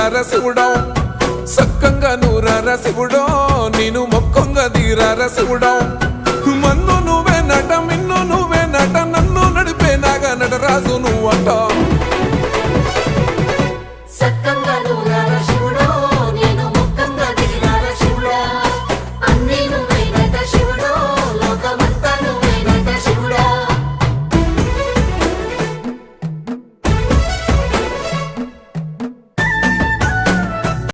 తీరార శివుడో సక్కంగా నూరార శివుడో నేను మొక్కంగా తీరార శివుడో మన్ను నువ్వే నట మిన్ను నువ్వే నట నన్ను నడిపే నాగ నటరాజు నువ్వంట సక్కంగా